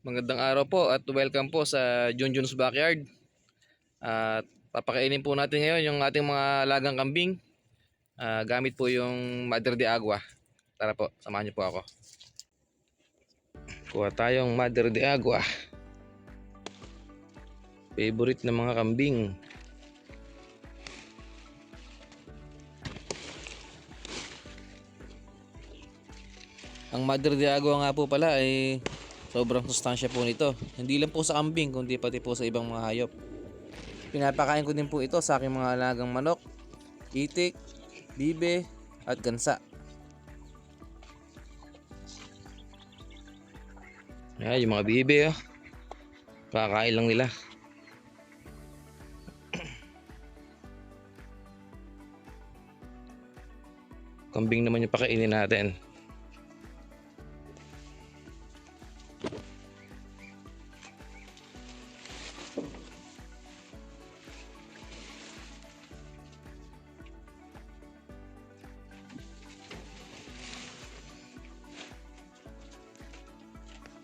Magandang araw po at welcome po sa Junjun's Backyard. At papakainin po natin ngayon yung ating mga alagang kambing. Gamit po yung Mother de Agua. Tara po, samahan niyo po ako. Kuha tayong Mother de Agua. Favorite ng mga kambing. Ang Mother de Agua nga po pala ay sobrang sustansya po nito. Hindi lang po sa kambing kundi pati po sa ibang mga hayop. Pinapakain ko din po ito sa aking mga alagang manok, itik, bibe at gansa. Ayan, yung mga bibe kakain lang nila. Kambing naman yung pakainin natin.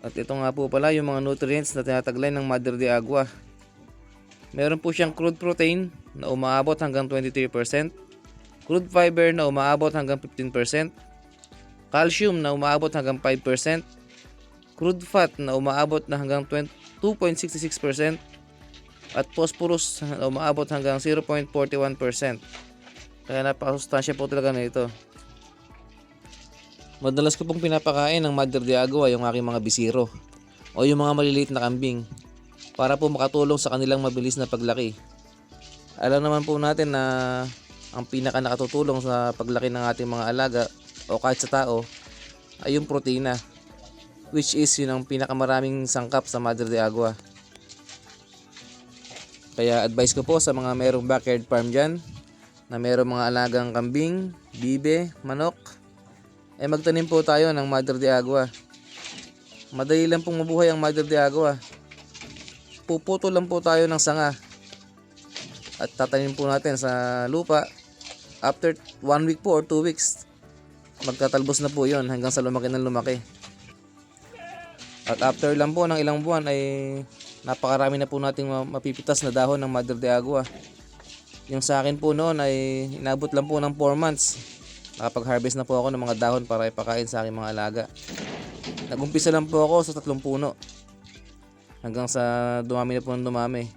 At ito nga po pala yung mga nutrients na tinataglay ng Mother de Agua. Meron po siyang crude protein na umaabot hanggang 23%, crude fiber na umaabot hanggang 15%, calcium na umaabot hanggang 5%, crude fat na umaabot na hanggang 2.66%, at phosphorus na umaabot hanggang 0.41%. Kaya napakasustansya po talaga na ito. Madalas ko pong pinapakain ng Mother de Agua yung aking mga bisiro o yung mga maliliit na kambing para po makatulong sa kanilang mabilis na paglaki. Alam naman po natin na ang pinaka nakatutulong sa paglaki ng ating mga alaga o kahit sa tao ay yung protina, which is yun ang pinakamaraming sangkap sa Mother de Agua. Kaya advice ko po sa mga merong backyard farm dyan na merong mga alagang kambing, bibe, manok, magtanim po tayo ng Mother de Agua. Madali lang pong mabuhay ang Mother de Agua. Puputo lang po tayo ng sanga at tatanim po natin sa lupa. After 1 week po or 2 weeks, magtatalbos na po yon hanggang sa lumaki ng lumaki. At after lang po ng ilang buwan ay napakarami na po nating mapipitas na dahon ng Mother de Agua. Yung sa akin po noon ay inabot lang po ng 4 months. Nakapag-harvest na po ako ng mga dahon para ipakain sa aking mga alaga. Nagumpisa lang po ako sa 3 puno hanggang sa dumami na po ng dumami.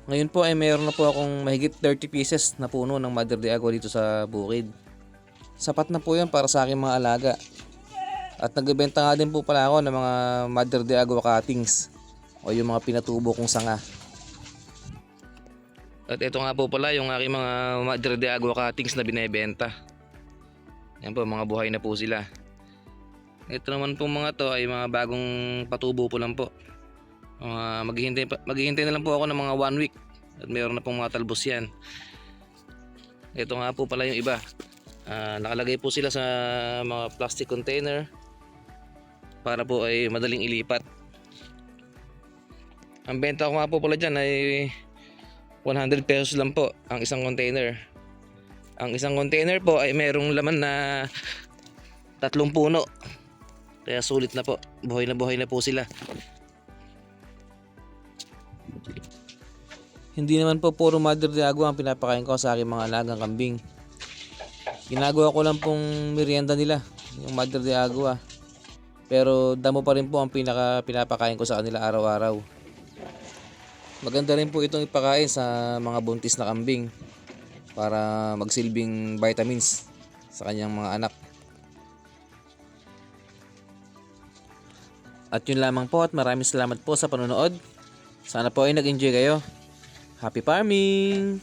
Ngayon po ay mayroon na po akong mahigit 30 pieces na puno ng Mother de Agua dito sa bukid. Sapat na po yun para sa aking mga alaga. At nagbebenta nga din po pala ako ng mga Mother de Agua cuttings o yung mga pinatubo kong sanga. At ito nga po pala yung aking mga Mother de Agua cuttings na binebenta. Yan po, mga buhay na po sila. Ito naman po mga to ay mga bagong patubo po lang po. Maghihintay na lang po ako ng mga 1 week at mayroon na pong mga talbos yan. Ito nga po pala yung iba. Nakalagay po sila sa mga plastic container para po ay madaling ilipat. Ang benta ko nga po pala dyan ay 100 pesos lang po ang isang container. Ang isang container po ay mayroong laman na 3 puno. Kaya sulit na po. Buhay na po sila. Hindi naman po puro Mother de Agua ang pinapakain ko sa aking mga alagang kambing. Ginagawa ko lang pong merienda nila, yung Mother de Agua. Pero damo pa rin po ang pinapakain ko sa kanila araw-araw. Maganda rin po itong ipakain sa mga buntis na kambing para magsilbing vitamins sa kanyang mga anak. At yun lamang po at maraming salamat po sa panonood. Sana po ay nag-enjoy kayo. Happy farming!